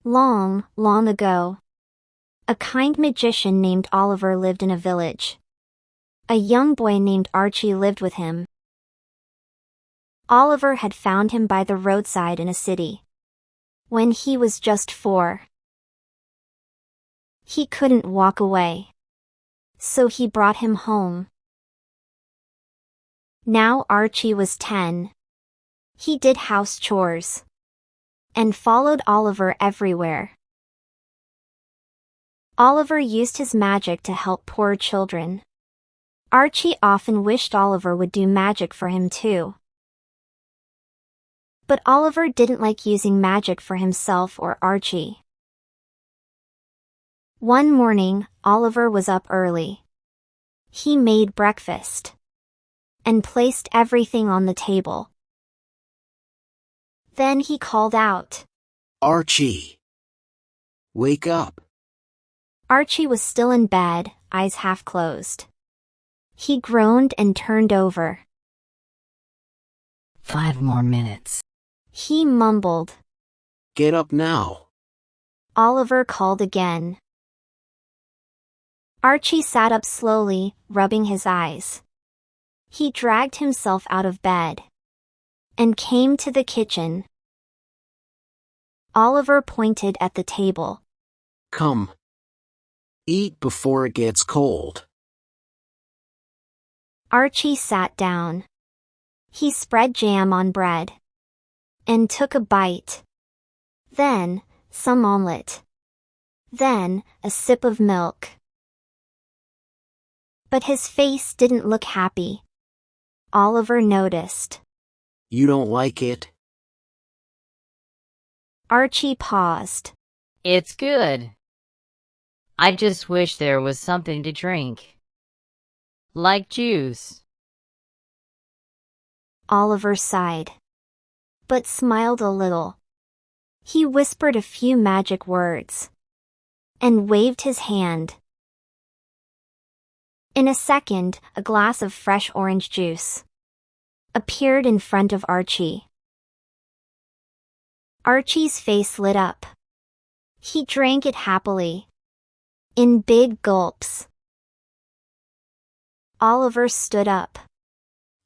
Long, long ago, a kind magician named Oliver lived in a village. A young boy named Archie lived with him. Oliver had found him by the roadside in a city. When he was just 4. He couldn't walk away. So he brought him home. Now Archie was 10. He did house chores and followed Oliver everywhere. Oliver used his magic to help poor children. Archie often wished Oliver would do magic for him too. But Oliver didn't like using magic for himself or Archie. One morning, Oliver was up early. He made breakfast and placed everything on the table. Then he called out, Archie! Wake up! Archie was still in bed, eyes half closed. He groaned and turned over. 5 more minutes. He mumbled. Get up now! Oliver called again. Archie sat up slowly, rubbing his eyes. He dragged himself out of bed and came to the kitchen. Oliver pointed at the table. Come. Eat before it gets cold. Archie sat down. He spread jam on bread and took a bite. Then, some omelette. Then, a sip of milk. But his face didn't look happy. Oliver noticed. You don't like it? Archie paused. It's good. I just wish there was something to drink. Like juice. Oliver sighed, but smiled a little. He whispered a few magic words and waved his hand. In a second, a glass of fresh orange juice appeared in front of Archie. Archie's face lit up. He drank it happily, in big gulps. Oliver stood up.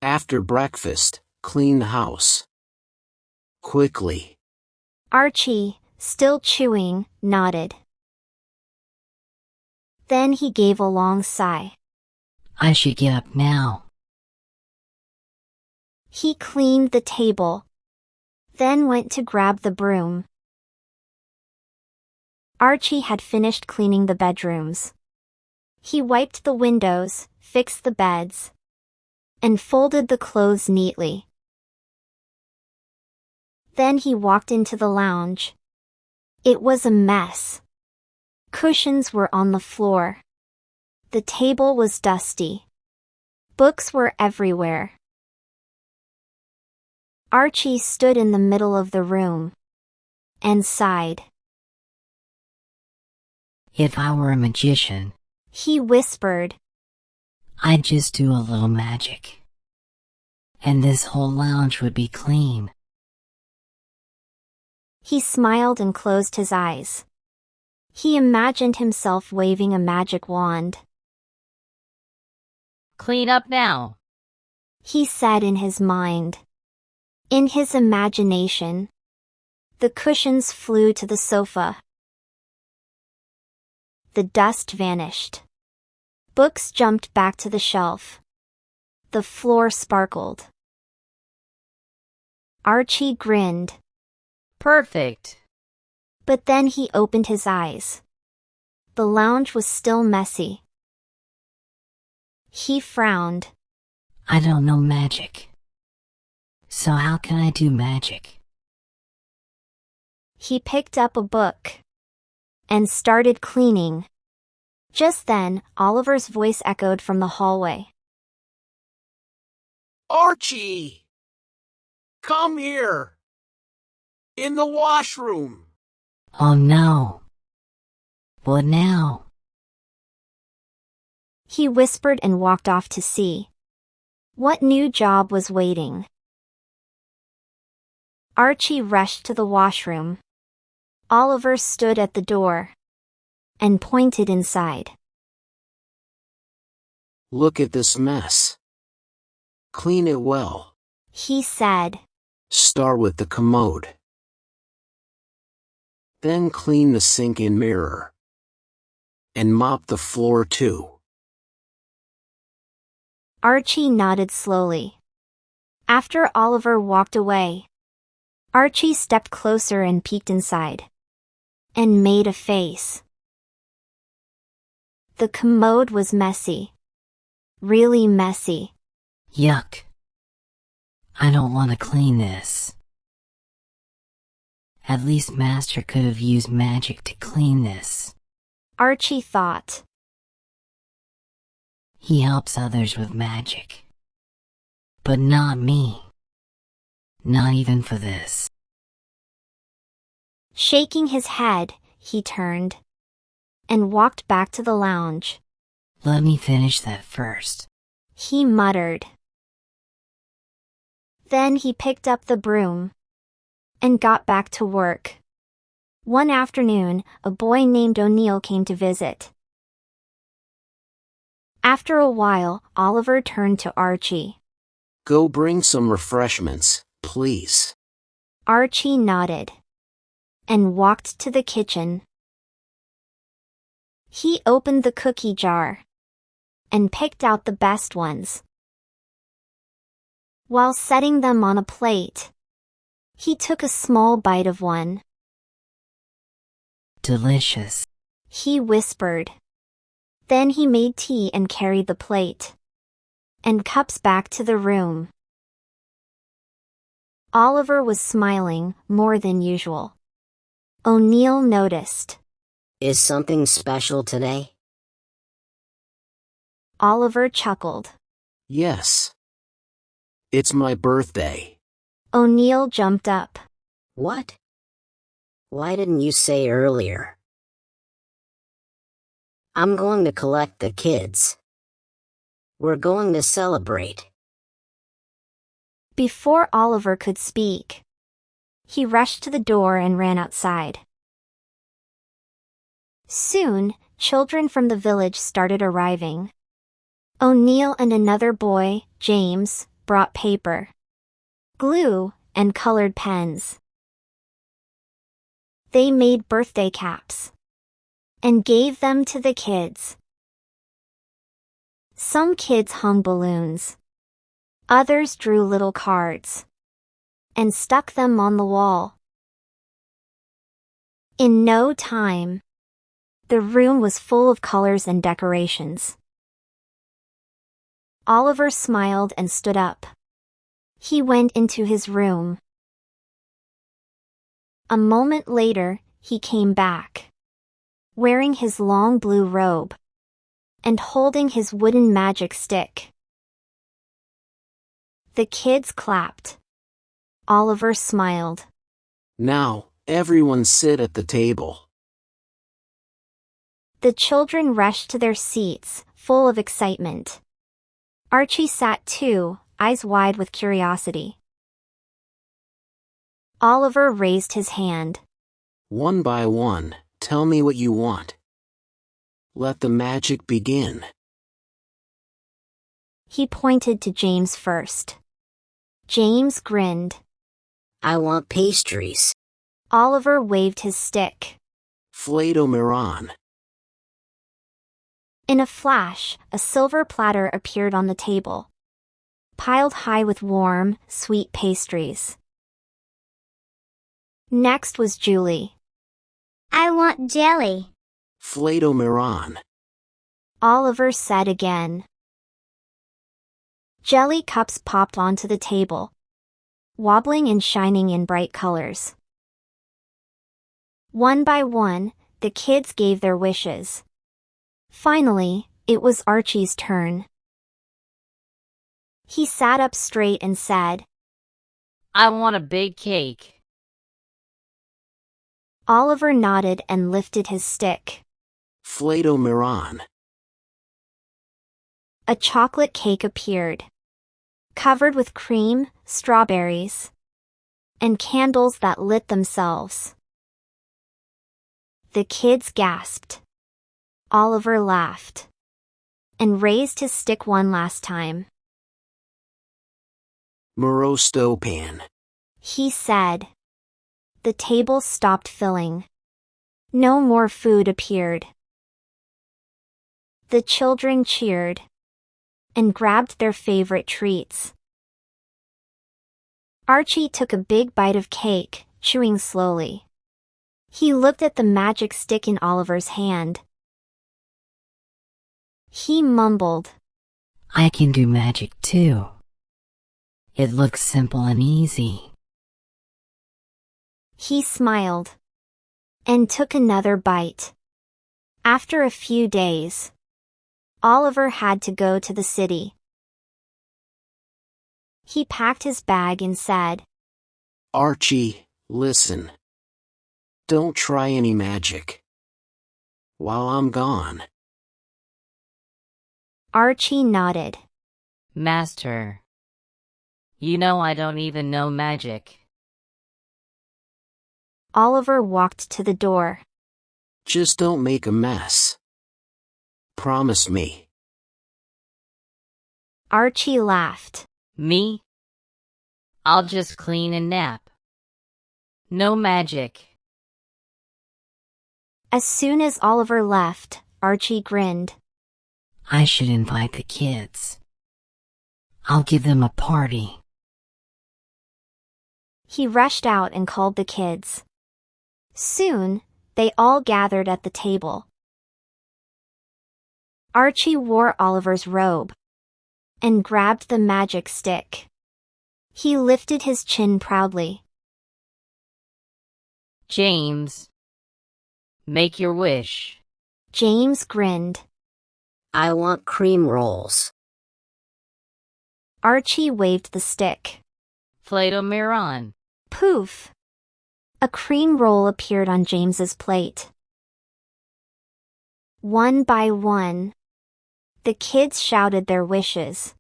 After breakfast, clean the house. Quickly. Archie, still chewing, nodded. Then he gave a long sigh. I should get up now. He cleaned the table, then went to grab the broom. Archie had finished cleaning the bedrooms. He wiped the windows, fixed the beds, and folded the clothes neatly. Then he walked into the lounge. It was a mess. Cushions were on the floor. The table was dusty. Books were everywhere. Archie stood in the middle of the room and sighed. If I were a magician, He whispered. I'd just do a little magic. And this whole lounge would be clean. He smiled and closed his eyes. He imagined himself waving a magic wand. Clean up now. He said in his mind. In his imagination, the cushions flew to the sofa. The dust vanished. Books jumped back to the shelf. The floor sparkled. Archie grinned. Perfect. But then he opened his eyes. The lounge was still messy. He frowned. I don't know magic. So how can I do magic? He picked up a book and started cleaning. Just then, Oliver's voice echoed from the hallway. Archie! Come here! In the washroom! Oh no. What now? He whispered and walked off to see what new job was waiting. Archie rushed to the washroom. Oliver stood at the door and pointed inside. Look at this mess. Clean it well. He said. Start with the commode. Then clean the sink and mirror. And mop the floor too. Archie nodded slowly. After Oliver walked away, Archie stepped closer and peeked inside. And made a face. The commode was messy. Really messy. Yuck. I don't want to clean this. At least Master could have used magic to clean this. Archie thought. He helps others with magic. But not me. Not even for this. Shaking his head, he turned and walked back to the lounge. Let me finish that first. He muttered. Then he picked up the broom and got back to work. One afternoon, a boy named O'Neill came to visit. After a while, Oliver turned to Archie. Go bring some refreshments, please. Archie nodded and walked to the kitchen. He opened the cookie jar and picked out the best ones. While setting them on a plate, he took a small bite of one. Delicious. He whispered. Then he made tea and carried the plate and cups back to the room. Oliver was smiling more than usual. O'Neill noticed. Is something special today? Oliver chuckled. Yes. It's my birthday. O'Neill jumped up. What? Why didn't you say earlier? I'm going to collect the kids. We're going to celebrate. Before Oliver could speak, he rushed to the door and ran outside. Soon, children from the village started arriving. O'Neill and another boy, James, brought paper, glue, and colored pens. They made birthday caps and gave them to the kids. Some kids hung balloons. Others drew little cards and stuck them on the wall. In no time, the room was full of colors and decorations. Oliver smiled and stood up. He went into his room. A moment later, he came back, wearing his long blue robe and holding his wooden magic stick. The kids clapped. Oliver smiled. Now, everyone sit at the table. The children rushed to their seats, full of excitement. Archie sat too, eyes wide with curiosity. Oliver raised his hand. One by one, tell me what you want. Let the magic begin. He pointed to James first. James grinned. I want pastries. Oliver waved his stick. Flatomiron. In a flash, a silver platter appeared on the table, piled high with warm, sweet pastries. Next was Julie. I want jelly. Flatomiron. Oliver said again. Jelly cups popped onto the table, wobbling and shining in bright colors. One by one, the kids gave their wishes. Finally, it was Archie's turn. He sat up straight and said, I want a big cake. Oliver nodded and lifted his stick. Flatomiron. A chocolate cake appeared, covered with cream, strawberries, and candles that lit themselves. The kids gasped. Oliver laughed and raised his stick one last time. Morostopan. He said. The table stopped filling. No more food appeared. The children cheered and grabbed their favorite treats. Archie took a big bite of cake, chewing slowly. He looked at the magic stick in Oliver's hand. He mumbled, I can do magic too. It looks simple and easy. He smiled and took another bite. After a few days, Oliver had to go to the city. He packed his bag and said, Archie, listen. Don't try any magic while I'm gone. Archie nodded. Master, you know I don't even know magic. Oliver walked to the door. Just don't make a mess. Promise me. Archie laughed. Me? I'll just clean and nap. No magic. As soon as Oliver left, Archie grinned. I should invite the kids. I'll give them a party. He rushed out and called the kids. Soon, they all gathered at the table. Archie wore Oliver's robe and grabbed the magic stick. He lifted his chin proudly. James, make your wish. James grinned. I want cream rolls. Archie waved the stick. Play-Doh Miron. Poof! A cream roll appeared on James's plate. One by one, the kids shouted their wishes.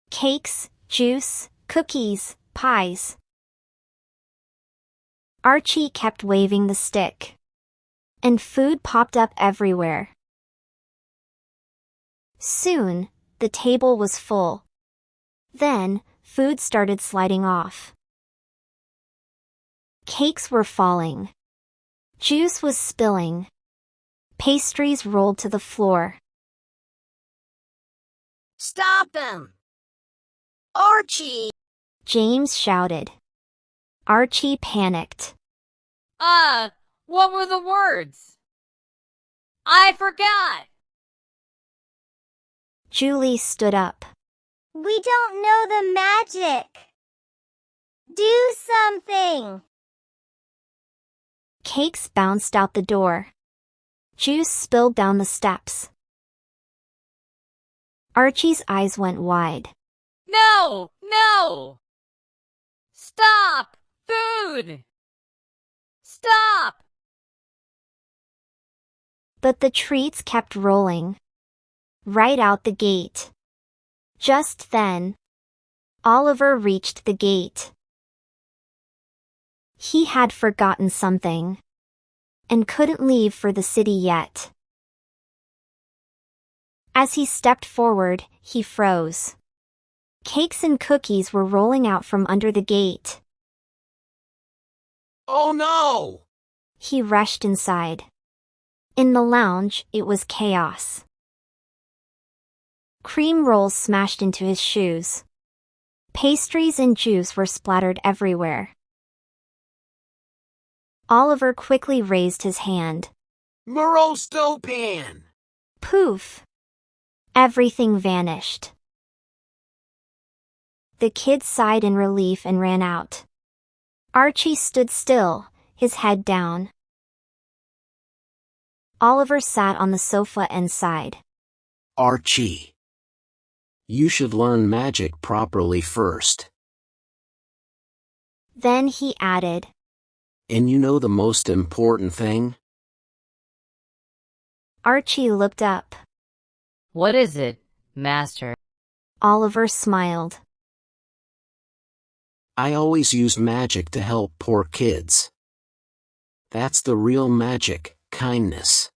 Cakes, juice, cookies, pies. Archie kept waving the stick, and food popped up everywhere. Soon, the table was full. Then, food started sliding off. Cakes were falling. Juice was spilling. Pastries rolled to the floor. Stop them! Archie! James shouted. Archie panicked. What were the words? I forgot! Julie stood up. We don't know the magic. Do something. Cakes bounced out the door. Juice spilled down the steps. Archie's eyes went wide. No! No! Stop! Food! Stop! But the treats kept rolling. Right out the gate. Just then, Oliver reached the gate. He had forgotten something and couldn't leave for the city yet. As he stepped forward, he froze. Cakes and cookies were rolling out from under the gate. Oh no! He rushed inside. In the lounge, it was chaos. Cream rolls smashed into his shoes. Pastries and juice were splattered everywhere. Oliver quickly raised his hand. Morostopan! Poof! Everything vanished. The kids sighed in relief and ran out. Archie stood still, his head down. Oliver sat on the sofa and sighed. Archie. You should learn magic properly first. Then he added, And you know the most important thing? Archie looked up. What is it, Master? Oliver smiled. I always use magic to help poor kids. That's the real magic, kindness.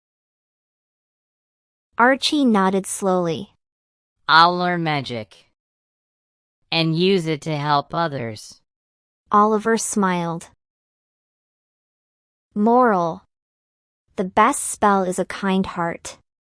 Archie nodded slowly. I'll learn magic and use it to help others. Oliver smiled. Moral: the best spell is a kind heart.